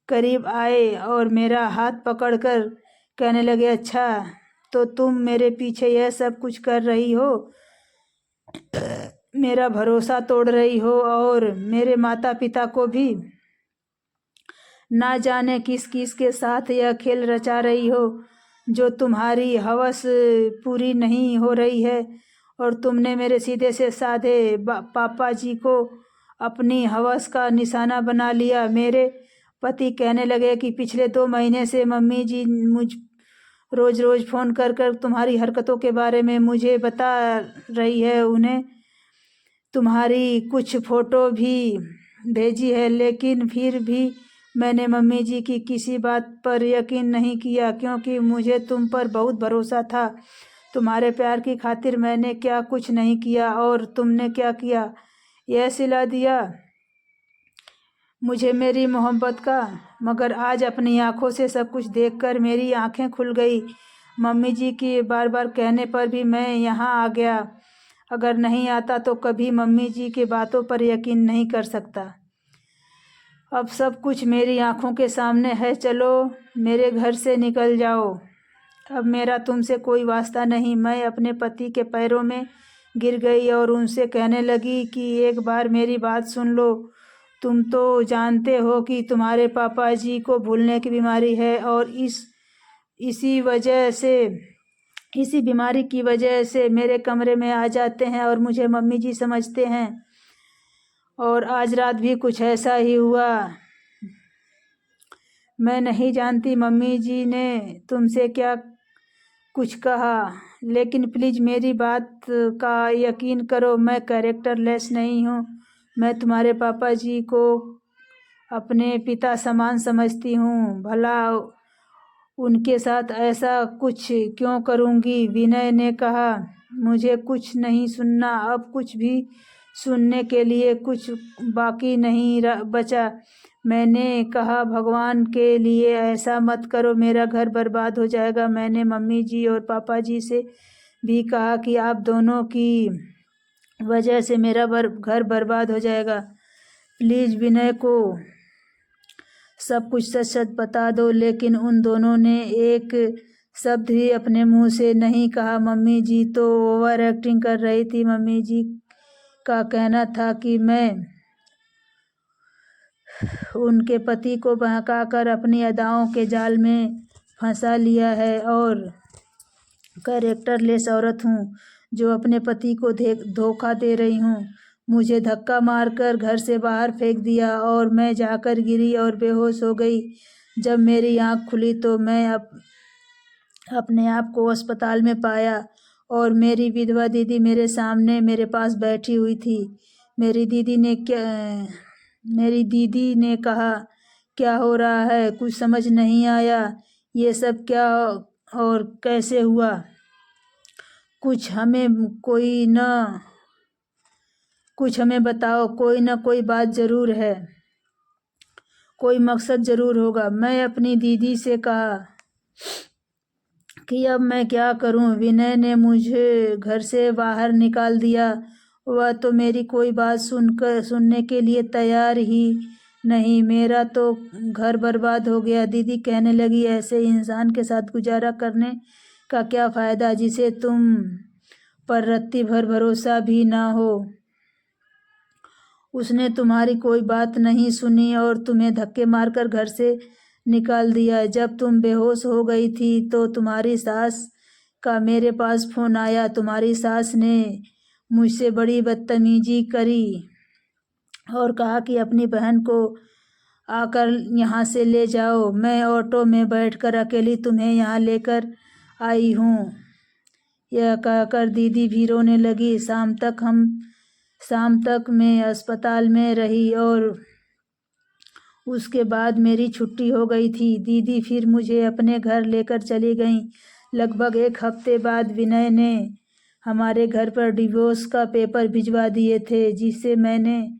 करीब आए और मेरा हाथ पकड़कर कहने लगे, अच्छा तो तुम मेरे पीछे यह सब कुछ कर रही हो, मेरा भरोसा तोड़ रही हो और मेरे माता पिता को भी ना जाने किस किस के साथ यह खेल रचा रही हो, जो तुम्हारी हवस पूरी नहीं हो रही है। और तुमने मेरे सीधे से साधे पापा जी को अपनी हवस का निशाना बना लिया। मेरे पति कहने लगे कि पिछले 2 महीने से मम्मी जी मुझ रोज़ रोज़ फ़ोन कर कर तुम्हारी हरकतों के बारे में मुझे बता रही है। उन्हें तुम्हारी कुछ फ़ोटो भी भेजी है, लेकिन फिर भी मैंने मम्मी जी की किसी बात पर यकीन नहीं किया, क्योंकि मुझे तुम पर बहुत भरोसा था। तुम्हारे प्यार की खातिर मैंने क्या कुछ नहीं किया और तुमने क्या किया, यह सिला दिया मुझे मेरी मोहब्बत का। मगर आज अपनी आंखों से सब कुछ देखकर मेरी आंखें खुल गई। मम्मी जी के बार बार कहने पर भी मैं यहाँ आ गया। अगर नहीं आता तो कभी मम्मी जी की बातों पर यकीन नहीं कर सकता। अब सब कुछ मेरी आंखों के सामने है। चलो मेरे घर से निकल जाओ, अब मेरा तुमसे कोई वास्ता नहीं। मैं अपने पति के पैरों में गिर गई और उनसे कहने लगी कि एक बार मेरी बात सुन लो। तुम तो जानते हो कि तुम्हारे पापा जी को भूलने की बीमारी है और इसी बीमारी की वजह से मेरे कमरे में आ जाते हैं और मुझे मम्मी जी समझते हैं। और आज रात भी कुछ ऐसा ही हुआ। मैं नहीं जानती मम्मी जी ने तुमसे क्या कुछ कहा, लेकिन प्लीज़ मेरी बात का यकीन करो। मैं कैरेक्टर लेस नहीं हूँ। मैं तुम्हारे पापा जी को अपने पिता समान समझती हूँ। भला उनके साथ ऐसा कुछ क्यों करूँगी। विनय ने कहा, मुझे कुछ नहीं सुनना। अब कुछ भी सुनने के लिए कुछ बाकी नहीं बचा। मैंने कहा, भगवान के लिए ऐसा मत करो, मेरा घर बर्बाद हो जाएगा। मैंने मम्मी जी और पापा जी से भी कहा कि आप दोनों की वजह से मेरा घर बर्बाद हो जाएगा। प्लीज़ विनय को सब कुछ सच सच बता दो। लेकिन उन दोनों ने एक शब्द भी अपने मुंह से नहीं कहा। मम्मी जी तो ओवर एक्टिंग कर रही थी। मम्मी जी का कहना था कि मैं उनके पति को बहकाकर अपनी अदाओं के जाल में फंसा लिया है और कैरेक्टरलेस औरत हूँ जो अपने पति को धोखा दे रही हूँ। मुझे धक्का मारकर घर से बाहर फेंक दिया और मैं जाकर गिरी और बेहोश हो गई। जब मेरी आँख खुली तो मैं अपने आप को अस्पताल में पाया और मेरी विधवा दीदी मेरे सामने मेरे पास बैठी हुई थी। मेरी दीदी ने कहा, क्या हो रहा है? कुछ समझ नहीं आया। ये सब क्या और कैसे हुआ? कुछ हमें बताओ। कोई न कोई बात ज़रूर है, कोई मकसद ज़रूर होगा। मैं अपनी दीदी से कहा कि अब मैं क्या करूं? विनय ने मुझे घर से बाहर निकाल दिया। वह तो मेरी कोई बात सुनने के लिए तैयार ही नहीं। मेरा तो घर बर्बाद हो गया। दीदी कहने लगी, ऐसे इंसान के साथ गुजारा करने का क्या फ़ायदा जिसे तुम पर रत्ती भर भरोसा भी ना हो। उसने तुम्हारी कोई बात नहीं सुनी और तुम्हें धक्के मारकर घर से निकाल दिया। जब तुम बेहोश हो गई थी तो तुम्हारी सास का मेरे पास फ़ोन आया। तुम्हारी सास ने मुझसे बड़ी बदतमीजी करी और कहा कि अपनी बहन को आकर यहाँ से ले जाओ। मैं ऑटो में बैठकर अकेली तुम्हें यहाँ लेकर आई हूँ। यह कहकर दीदी भी रोने लगी। शाम तक मैं अस्पताल में रही और उसके बाद मेरी छुट्टी हो गई थी। दीदी फिर मुझे अपने घर लेकर चली गईं। लगभग 1 हफ्ते बाद विनय ने हमारे घर पर डिवोर्स का पेपर भिजवा दिए थे, जिसे मैंने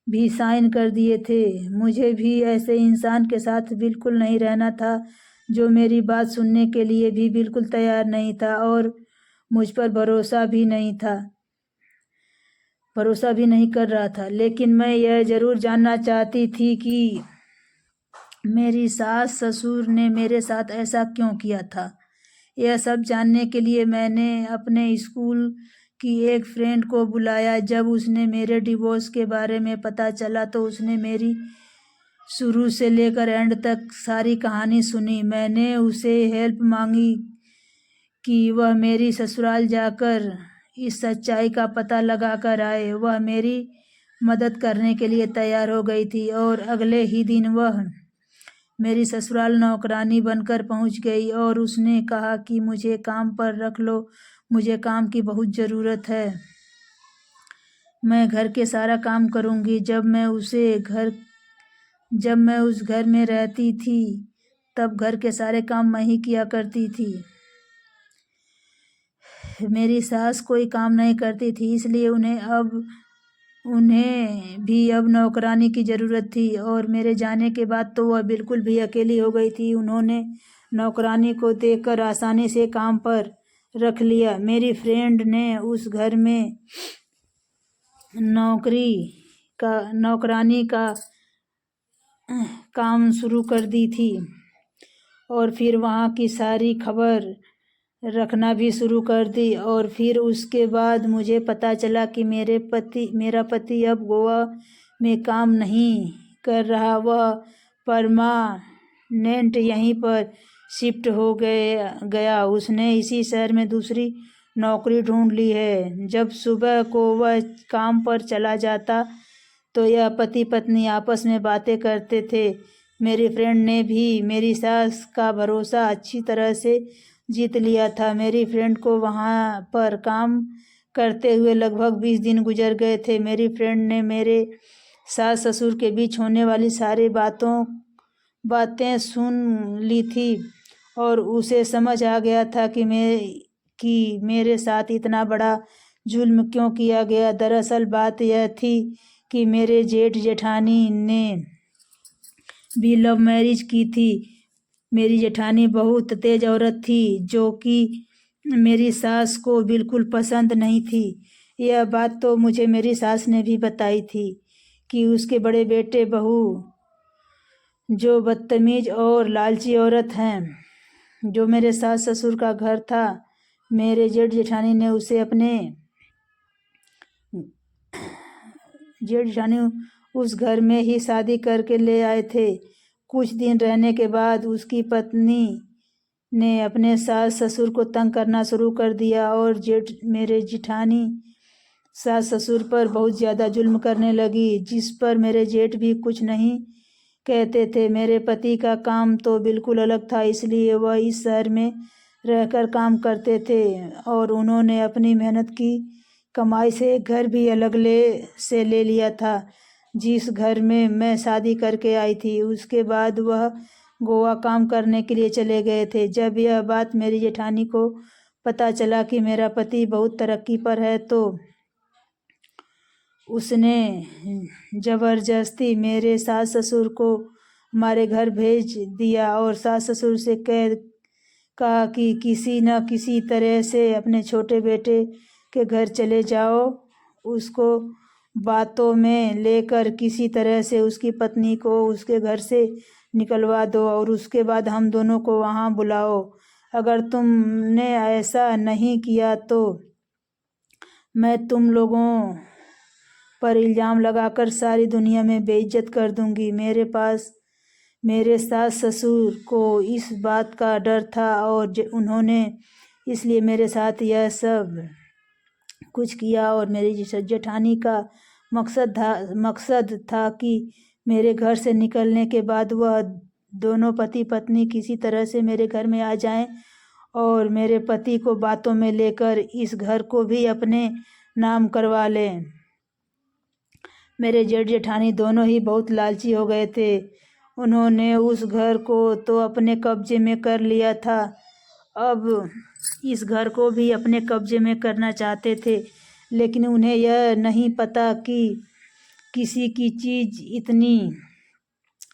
भी साइन कर दिए थे। मुझे भी ऐसे इंसान के साथ बिल्कुल नहीं रहना था जो मेरी बात सुनने के लिए भी बिल्कुल तैयार नहीं था और मुझ पर भरोसा भी नहीं कर रहा था। लेकिन मैं यह ज़रूर जानना चाहती थी कि मेरी सास ससुर ने मेरे साथ ऐसा क्यों किया था। यह सब जानने के लिए मैंने अपने स्कूल की एक फ्रेंड को बुलाया। जब उसने मेरे डिवोर्स के बारे में पता चला तो उसने मेरी शुरू से लेकर एंड तक सारी कहानी सुनी। मैंने उसे हेल्प मांगी कि वह मेरी ससुराल जाकर इस सच्चाई का पता लगा कर आए। वह मेरी मदद करने के लिए तैयार हो गई थी और अगले ही दिन वह मेरी ससुराल नौकरानी बनकर पहुंच गई और उसने कहा कि मुझे काम पर रख लो, मुझे काम की बहुत ज़रूरत है। मैं घर के सारा काम करूंगी। जब मैं उस घर में रहती थी तब घर के सारे काम मैं ही किया करती थी। मेरी सास कोई काम नहीं करती थी, इसलिए उन्हें भी अब नौकरानी की ज़रूरत थी और मेरे जाने के बाद तो वह बिल्कुल भी अकेली हो गई थी। उन्होंने नौकरानी को देखकर आसानी से काम पर रख लिया। मेरी फ्रेंड ने उस घर में नौकरानी का काम शुरू कर दी थी और फिर वहाँ की सारी खबर रखना भी शुरू कर दी। और फिर उसके बाद मुझे पता चला कि मेरा पति अब गोवा में काम नहीं कर रहा, वह परमानेंट यहीं पर शिफ्ट हो गया। उसने इसी शहर में दूसरी नौकरी ढूंढ ली है। जब सुबह को वह काम पर चला जाता तो यह पति पत्नी आपस में बातें करते थे। मेरी फ्रेंड ने भी मेरी सास का भरोसा अच्छी तरह से जीत लिया था। मेरी फ्रेंड को वहाँ पर काम करते हुए लगभग 20 दिन गुजर गए थे। मेरी फ्रेंड ने मेरे सास ससुर के बीच होने वाली सारी बातें सुन ली थी और उसे समझ आ गया था कि मेरे साथ इतना बड़ा जुल्म क्यों किया गया। दरअसल बात यह थी कि मेरे जेठ जेठानी ने भी लव मैरिज की थी। मेरी जेठानी बहुत तेज औरत थी जो कि मेरी सास को बिल्कुल पसंद नहीं थी। यह बात तो मुझे मेरी सास ने भी बताई थी कि उसके बड़े बेटे बहू जो बदतमीज और लालची औरत हैं। जो मेरे सास ससुर का घर था, मेरे जेठ जेठानी ने उसे उस घर में ही शादी करके ले आए थे। कुछ दिन रहने के बाद उसकी पत्नी ने अपने सास ससुर को तंग करना शुरू कर दिया और मेरे जेठानी सास ससुर पर बहुत ज़्यादा जुल्म करने लगी, जिस पर मेरे जेठ भी कुछ नहीं कहते थे। मेरे पति का काम तो बिल्कुल अलग था, इसलिए वह इस शहर में रहकर काम करते थे और उन्होंने अपनी मेहनत की कमाई से एक घर भी अलग से ले लिया था, जिस घर में मैं शादी करके आई थी। उसके बाद वह गोवा काम करने के लिए चले गए थे। जब यह बात मेरी जेठानी को पता चला कि मेरा पति बहुत तरक्की पर है तो उसने ज़बरदस्ती मेरे सास ससुर को हमारे घर भेज दिया और सास ससुर से कहा कि किसी न किसी तरह से अपने छोटे बेटे के घर चले जाओ, उसको बातों में लेकर किसी तरह से उसकी पत्नी को उसके घर से निकलवा दो और उसके बाद हम दोनों को वहाँ बुलाओ। अगर तुमने ऐसा नहीं किया तो मैं तुम लोगों पर इल्ज़ाम लगाकर सारी दुनिया में बेइज्जत कर दूंगी। मेरे सास ससुर को इस बात का डर था और उन्होंने इसलिए मेरे साथ यह सब कुछ किया। और मेरी जेठानी का मकसद था कि मेरे घर से निकलने के बाद वह दोनों पति पत्नी किसी तरह से मेरे घर में आ जाएं और मेरे पति को बातों में लेकर इस घर को भी अपने नाम करवा लें। मेरे जेठ जेठानी दोनों ही बहुत लालची हो गए थे। उन्होंने उस घर को तो अपने कब्जे में कर लिया था, अब इस घर को भी अपने कब्जे में करना चाहते थे। लेकिन उन्हें यह नहीं पता कि किसी की चीज़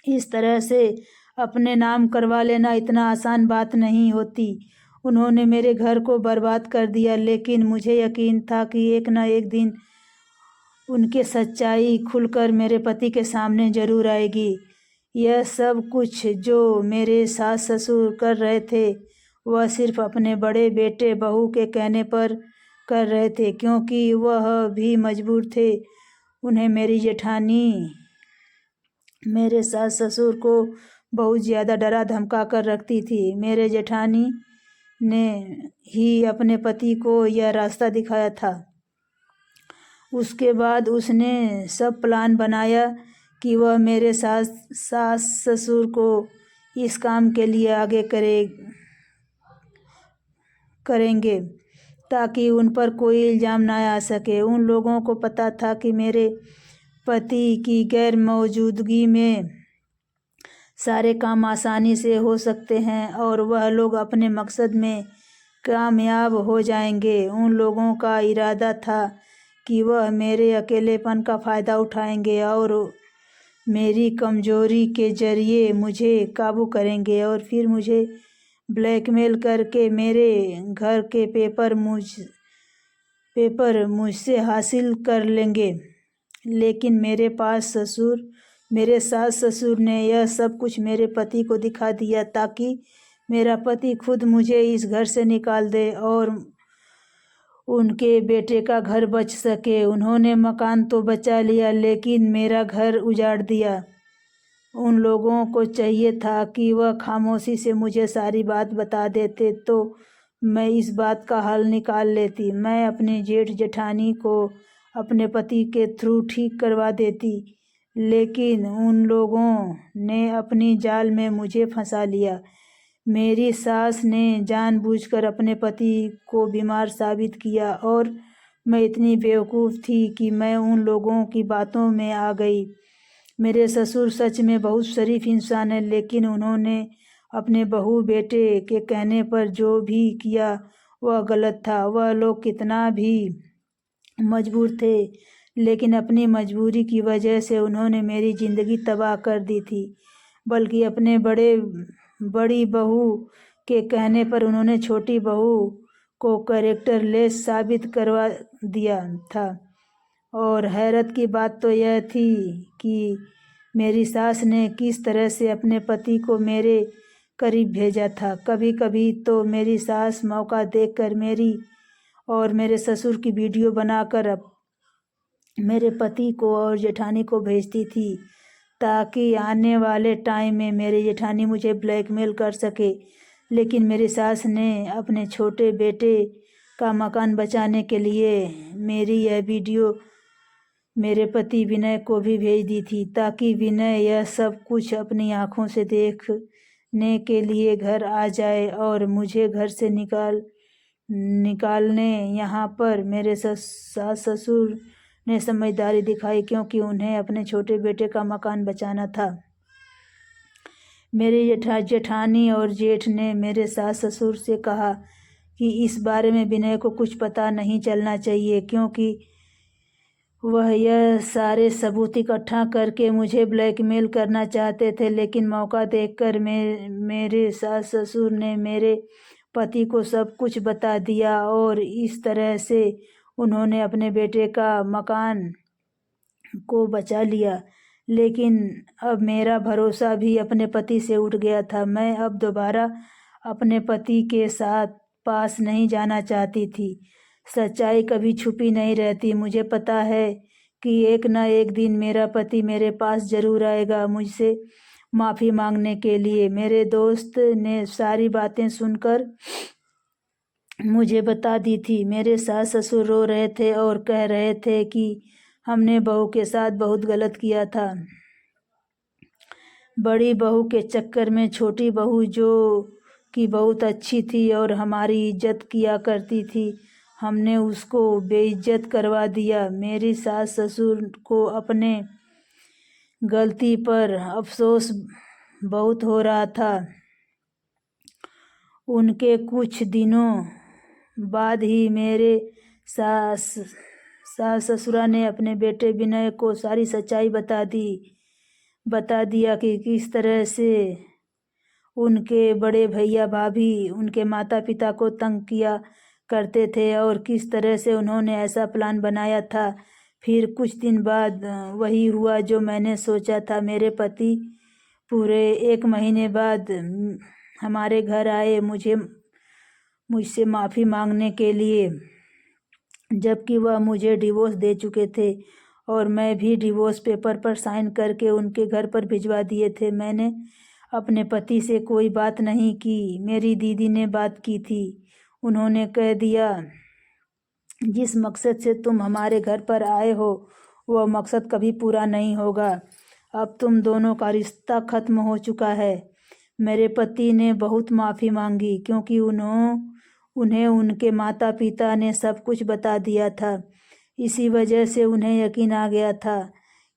इस तरह से अपने नाम करवा लेना इतना आसान बात नहीं होती। उन्होंने मेरे घर को बर्बाद कर दिया, लेकिन मुझे यकीन था कि एक न एक दिन उनकी सच्चाई खुलकर मेरे पति के सामने ज़रूर आएगी। यह सब कुछ जो मेरे सास ससुर कर रहे थे वह सिर्फ अपने बड़े बेटे बहू के कहने पर कर रहे थे, क्योंकि वह भी मजबूर थे। उन्हें मेरी जेठानी मेरे सास ससुर को बहुत ज़्यादा डरा धमका कर रखती थी। मेरे जेठानी ने ही अपने पति को यह रास्ता दिखाया था। उसके बाद उसने सब प्लान बनाया कि वह मेरे सास ससुर को इस काम के लिए आगे करेंगे ताकि उन पर कोई इल्ज़ाम ना आ सके। उन लोगों को पता था कि मेरे पति की गैर मौजूदगी में सारे काम आसानी से हो सकते हैं और वह लोग अपने मकसद में कामयाब हो जाएंगे। उन लोगों का इरादा था कि वह मेरे अकेलेपन का फ़ायदा उठाएंगे और मेरी कमज़ोरी के ज़रिए मुझे काबू करेंगे और फिर मुझे ब्लैकमेल करके मेरे घर के पेपर मुझसे हासिल कर लेंगे। लेकिन मेरे सास ससुर ने यह सब कुछ मेरे पति को दिखा दिया ताकि मेरा पति खुद मुझे इस घर से निकाल दे और उनके बेटे का घर बच सके। उन्होंने मकान तो बचा लिया, लेकिन मेरा घर उजाड़ दिया। उन लोगों को चाहिए था कि वह खामोशी से मुझे सारी बात बता देते तो मैं इस बात का हल निकाल लेती। मैं अपनी जेठ जेठानी को अपने पति के थ्रू ठीक करवा देती, लेकिन उन लोगों ने अपनी जाल में मुझे फंसा लिया। मेरी सास ने जानबूझकर अपने पति को बीमार साबित किया और मैं इतनी बेवकूफ़ थी कि मैं उन लोगों की बातों में आ गई। मेरे ससुर सच में बहुत शरीफ इंसान है, लेकिन उन्होंने अपने बहू बेटे के कहने पर जो भी किया वह गलत था। वह लोग कितना भी मजबूर थे, लेकिन अपनी मजबूरी की वजह से उन्होंने मेरी ज़िंदगी तबाह कर दी थी। बल्कि अपने बड़ी बहू के कहने पर उन्होंने छोटी बहू को कैरेक्टरलेस साबित करवा दिया था। और हैरत की बात तो यह थी कि मेरी सास ने किस तरह से अपने पति को मेरे करीब भेजा था। कभी कभी तो मेरी सास मौका देखकर मेरी और मेरे ससुर की वीडियो बनाकर मेरे पति को और जेठानी को भेजती थी ताकि आने वाले टाइम में मेरी जेठानी मुझे ब्लैकमेल कर सके। लेकिन मेरी सास ने अपने छोटे बेटे का मकान बचाने के लिए मेरी यह वीडियो मेरे पति विनय को भी भेज दी थी ताकि विनय यह सब कुछ अपनी आँखों से देखने के लिए घर आ जाए और मुझे घर से निकालने यहाँ पर मेरे सास ससुर ने समझदारी दिखाई, क्योंकि उन्हें अपने छोटे बेटे का मकान बचाना था। मेरी जेठानी और जेठ ने मेरे सास ससुर से कहा कि इस बारे में विनय को कुछ पता नहीं चलना चाहिए, क्योंकि वह यह सारे सबूत इकट्ठा करके मुझे ब्लैकमेल करना चाहते थे। लेकिन मौका देखकर मेरे सास ससुर ने मेरे पति को सब कुछ बता दिया और इस तरह से उन्होंने अपने बेटे का मकान को बचा लिया। लेकिन अब मेरा भरोसा भी अपने पति से उठ गया था। मैं अब दोबारा अपने पति के साथ पास नहीं जाना चाहती थी। सच्चाई कभी छुपी नहीं रहती। मुझे पता है कि एक न एक दिन मेरा पति मेरे पास ज़रूर आएगा मुझसे माफ़ी मांगने के लिए। मेरे दोस्त ने सारी बातें सुनकर मुझे बता दी थी। मेरे सास ससुर रो रहे थे और कह रहे थे कि हमने बहू के साथ बहुत गलत किया था। बड़ी बहू के चक्कर में छोटी बहू, जो कि बहुत अच्छी थी और हमारी इज्जत किया करती थी, हमने उसको बेइज्जत करवा दिया। मेरी सास ससुर को अपने गलती पर अफसोस बहुत हो रहा था। उनके कुछ दिनों बाद ही मेरे सास ससुरा ने अपने बेटे विनय को सारी सच्चाई बता दिया कि किस तरह से उनके बड़े भैया भाभी उनके माता पिता को तंग किया करते थे और किस तरह से उन्होंने ऐसा प्लान बनाया था। फिर कुछ दिन बाद वही हुआ जो मैंने सोचा था। मेरे पति पूरे 1 महीने बाद हमारे घर आए मुझसे माफ़ी मांगने के लिए, जबकि वह मुझे डिवोर्स दे चुके थे और मैं भी डिवोर्स पेपर पर साइन करके उनके घर पर भिजवा दिए थे। मैंने अपने पति से कोई बात नहीं की। मेरी दीदी ने बात की थी। उन्होंने कह दिया, जिस मकसद से तुम हमारे घर पर आए हो वह मकसद कभी पूरा नहीं होगा। अब तुम दोनों का रिश्ता खत्म हो चुका है। मेरे पति ने बहुत माफ़ी मांगी क्योंकि उन्हें उनके माता पिता ने सब कुछ बता दिया था। इसी वजह से उन्हें यकीन आ गया था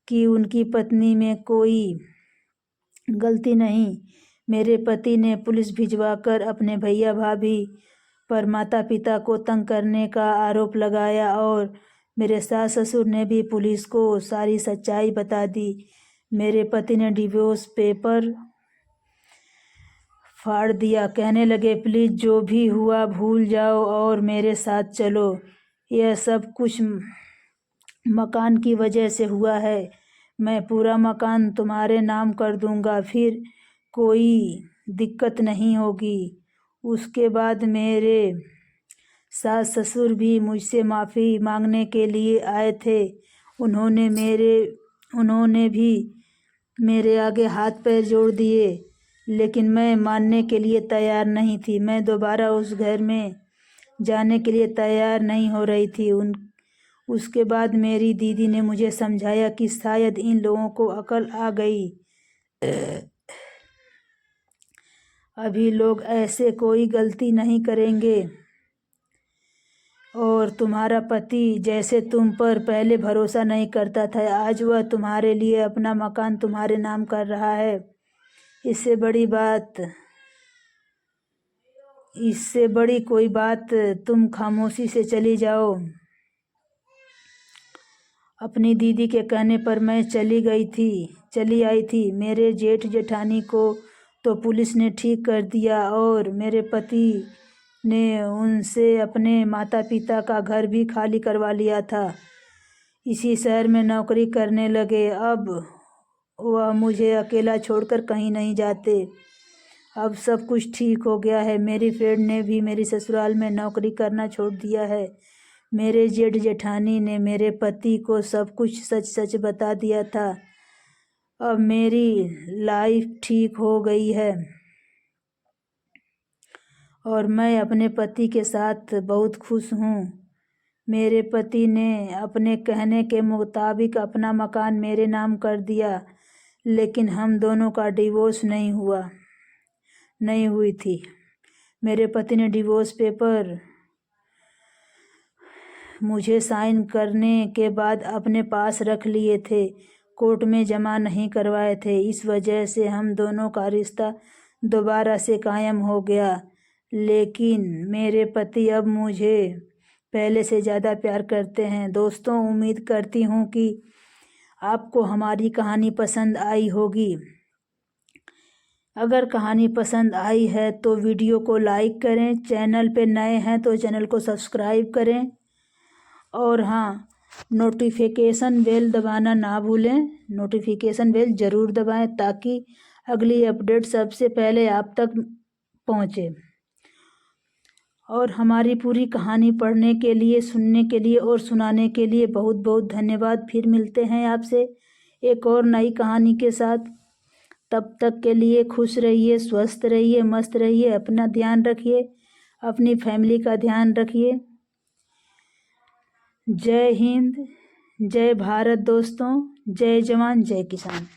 कि उनकी पत्नी में कोई गलती नहीं। मेरे पति ने पुलिस भिजवाकर अपने भैया भाभी पर माता पिता को तंग करने का आरोप लगाया और मेरे सास ससुर ने भी पुलिस को सारी सच्चाई बता दी। मेरे पति ने डिवोर्स पेपर फाड़ दिया। कहने लगे, प्लीज़ जो भी हुआ भूल जाओ और मेरे साथ चलो। यह सब कुछ मकान की वजह से हुआ है। मैं पूरा मकान तुम्हारे नाम कर दूंगा, फिर कोई दिक्कत नहीं होगी। उसके बाद मेरे सास ससुर भी मुझसे माफ़ी मांगने के लिए आए थे। उन्होंने भी मेरे आगे हाथ पैर जोड़ दिए, लेकिन मैं मानने के लिए तैयार नहीं थी। मैं दोबारा उस घर में जाने के लिए तैयार नहीं हो रही थी। उसके बाद मेरी दीदी ने मुझे समझाया कि शायद इन लोगों को अकल आ गई। अभी लोग ऐसे कोई गलती नहीं करेंगे और तुम्हारा पति जैसे तुम पर पहले भरोसा नहीं करता था, आज वह तुम्हारे लिए अपना मकान तुम्हारे नाम कर रहा है। इससे बड़ी कोई बात तुम खामोशी से चली जाओ। अपनी दीदी के कहने पर मैं चली आई थी। मेरे जेठ जेठानी को तो पुलिस ने ठीक कर दिया और मेरे पति ने उनसे अपने माता पिता का घर भी खाली करवा लिया था। इसी शहर में नौकरी करने लगे। अब वह मुझे अकेला छोड़कर कहीं नहीं जाते। अब सब कुछ ठीक हो गया है। मेरी फ्रेंड ने भी मेरी ससुराल में नौकरी करना छोड़ दिया है। मेरे जेठ जेठानी ने मेरे पति को सब कुछ सच सच बता दिया था। अब मेरी लाइफ ठीक हो गई है और मैं अपने पति के साथ बहुत खुश हूँ। मेरे पति ने अपने कहने के मुताबिक अपना मकान मेरे नाम कर दिया, लेकिन हम दोनों का डिवोर्स नहीं हुई थी। मेरे पति ने डिवोर्स पेपर मुझे साइन करने के बाद अपने पास रख लिए थे, कोर्ट में जमा नहीं करवाए थे। इस वजह से हम दोनों का रिश्ता दोबारा से कायम हो गया। लेकिन मेरे पति अब मुझे पहले से ज़्यादा प्यार करते हैं। दोस्तों, उम्मीद करती हूँ कि आपको हमारी कहानी पसंद आई होगी। अगर कहानी पसंद आई है तो वीडियो को लाइक करें, चैनल पे नए हैं तो चैनल को सब्सक्राइब करें और हाँ, नोटिफिकेशन बेल दबाना ना भूलें। नोटिफिकेशन बेल ज़रूर दबाएं ताकि अगली अपडेट सबसे पहले आप तक पहुँचे। और हमारी पूरी कहानी पढ़ने के लिए, सुनने के लिए और सुनाने के लिए बहुत बहुत धन्यवाद। फिर मिलते हैं आपसे एक और नई कहानी के साथ। तब तक के लिए खुश रहिए, स्वस्थ रहिए, मस्त रहिए, अपना ध्यान रखिए, अपनी फैमिली का ध्यान रखिए। जय हिंद, जय भारत दोस्तों, जय जवान जय किसान।